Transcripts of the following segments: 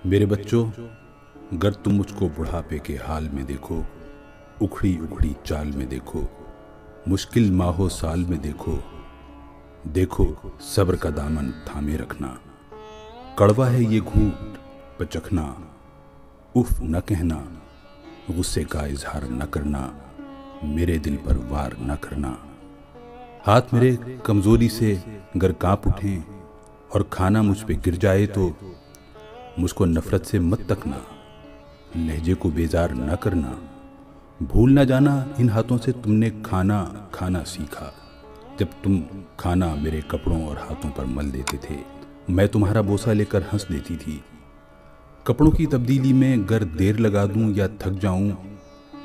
मेरे बच्चों, गर तुम मुझको बुढ़ापे के हाल में देखो, उखड़ी उखड़ी चाल में देखो, मुश्किल माहो साल में देखो, देखो सब्र का दामन थामे रखना। कड़वा है ये घूंट पचखना, उफ न कहना, गुस्से का इजहार न करना, मेरे दिल पर वार न करना। हाथ मेरे कमजोरी से गर कांप उठें और खाना मुझ पे गिर जाए तो मुझको नफरत से मत तकना, लहजे को बेजार न करना। भूल न जाना इन हाथों से तुमने खाना खाना सीखा। जब तुम खाना मेरे कपड़ों और हाथों पर मल देते थे, मैं तुम्हारा बोसा लेकर हंस देती थी। कपड़ों की तब्दीली में गर देर लगा दूं या थक जाऊं,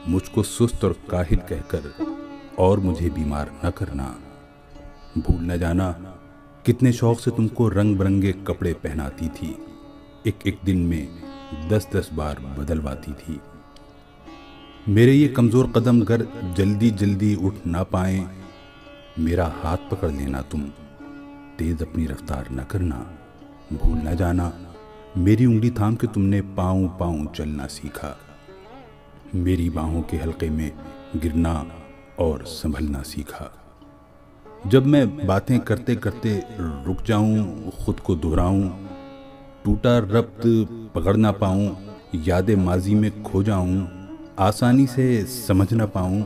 मुझको सुस्त और काहिल कहकर और मुझे बीमार न करना। भूल न जाना कितने शौक से तुमको रंग बिरंगे कपड़े पहनाती थी, एक एक दिन में 10-10 बार बदलवाती थी। मेरे ये कमज़ोर कदम गर जल्दी जल्दी उठ ना पाएं, मेरा हाथ पकड़ लेना तुम, तेज अपनी रफ्तार न करना। भूल न जाना मेरी उंगली थाम के तुमने पाँव पाँव चलना सीखा, मेरी बाहों के हल्के में गिरना और संभलना सीखा। जब मैं बातें करते करते रुक जाऊं, खुद को दोहराऊं, टूटा रब्त पकड़ ना पाऊं, यादें माजी में खो जाऊं, आसानी से समझ ना पाऊं,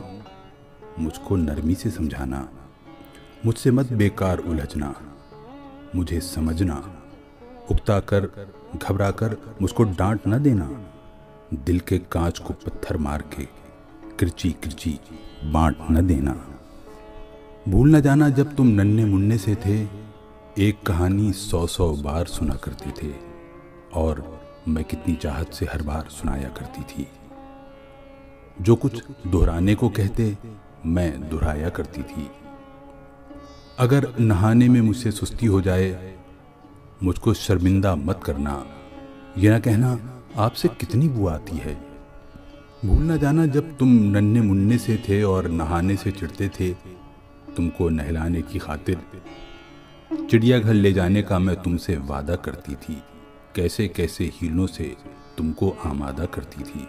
मुझको नरमी से समझाना। मुझसे मत बेकार उलझना, मुझे समझना। उकता कर घबरा कर मुझको डांट न देना, दिल के कांच को पत्थर मार के किरची किरची बांट न देना। भूल न जाना जब तुम नन्हे मुन्ने से थे, एक कहानी 100-100 बार सुना करते थे और मैं कितनी चाहत से हर बार सुनाया करती थी। जो कुछ दोहराने को कहते मैं दोहराया करती थी। अगर नहाने में मुझसे सुस्ती हो जाए, मुझको शर्मिंदा मत करना, यह न कहना आपसे कितनी बू आती है। भूल न जाना जब तुम नन्हे मुन्ने से थे और नहाने से चिढ़ते थे, तुमको नहलाने की खातिर चिड़ियाघर ले जाने का मैं तुमसे वादा करती थी। कैसे कैसे हीलों से तुमको आमादा करती थी।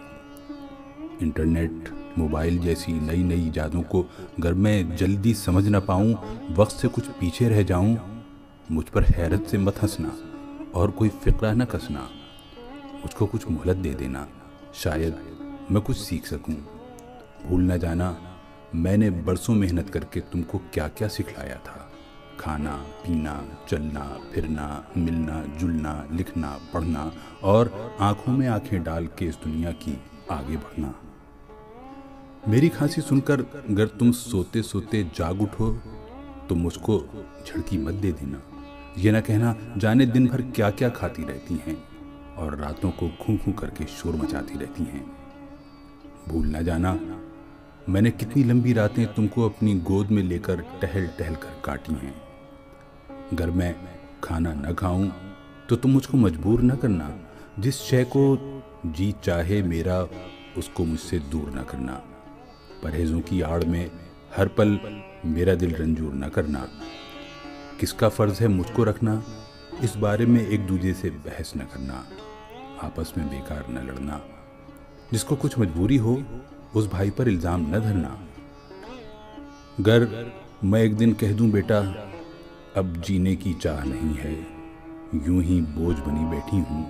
इंटरनेट मोबाइल जैसी नई नई इजादों को अगर मैं जल्दी समझ ना पाऊँ, वक्त से कुछ पीछे रह जाऊँ, मुझ पर हैरत से मत हंसना और कोई फिक्रा न कसना। मुझको कुछ मोहलत दे देना, शायद मैं कुछ सीख सकूं। भूल न जाना मैंने बरसों मेहनत करके तुमको क्या क्या सिखलाया था। खाना पीना, चलना फिरना, मिलना जुलना, लिखना पढ़ना और आंखों में आंखें डाल के इस दुनिया की आगे बढ़ना। मेरी खांसी सुनकर अगर तुम सोते सोते जाग उठो तो मुझको झड़की मत दे देना। ये न कहना जाने दिन भर क्या क्या खाती रहती हैं और रातों को खूं खूं करके शोर मचाती रहती हैं। भूल न जाना मैंने कितनी लंबी रातें तुमको अपनी गोद में लेकर टहल टहल कर काटी हैं। अगर मैं खाना न खाऊं तो तुम मुझको मजबूर न करना। जिस शय को जी चाहे मेरा, उसको मुझसे दूर न करना। परहेजों की आड़ में हर पल मेरा दिल रंजूर न करना। किसका फर्ज है मुझको रखना, इस बारे में एक दूजे से बहस न करना। आपस में बेकार न लड़ना। जिसको कुछ मजबूरी हो उस भाई पर इल्ज़ाम न धरना। गर मैं एक दिन कह दूं बेटा अब जीने की चाह नहीं है, यूं ही बोझ बनी बैठी हूँ,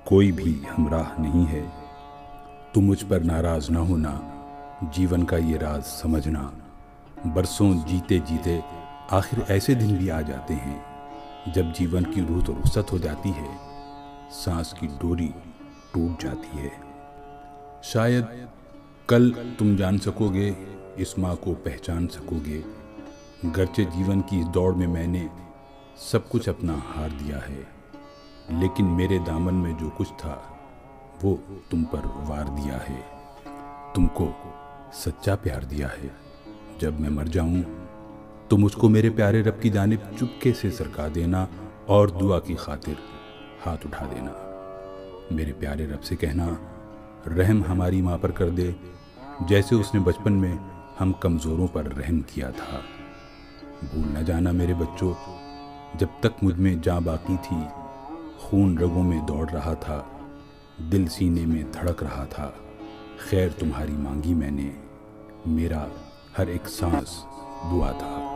कोई भी हमराह नहीं है, तू मुझ पर नाराज ना होना, जीवन का ये राज समझना। बरसों जीते जीते आखिर ऐसे दिन भी आ जाते हैं जब जीवन की रूह तो रुखसत हो जाती है, सांस की डोरी टूट जाती है। शायद कल तुम जान सकोगे, इस माँ को पहचान सकोगे। गर्चे जीवन की इस दौड़ में मैंने सब कुछ अपना हार दिया है, लेकिन मेरे दामन में जो कुछ था वो तुम पर वार दिया है, तुमको सच्चा प्यार दिया है। जब मैं मर जाऊं तो मुझको मेरे प्यारे रब की जानिब चुपके से सरका देना और दुआ की खातिर हाथ उठा देना। मेरे प्यारे रब से कहना रहम हमारी माँ पर कर दे, जैसे उसने बचपन में हम कमज़ोरों पर रहम किया था। भूल न जाना मेरे बच्चों, जब तक मुझ में जान बाकी थी, खून रगों में दौड़ रहा था, दिल सीने में धड़क रहा था। खैर तुम्हारी मांगी मैंने, मेरा हर एक सांस दुआ था।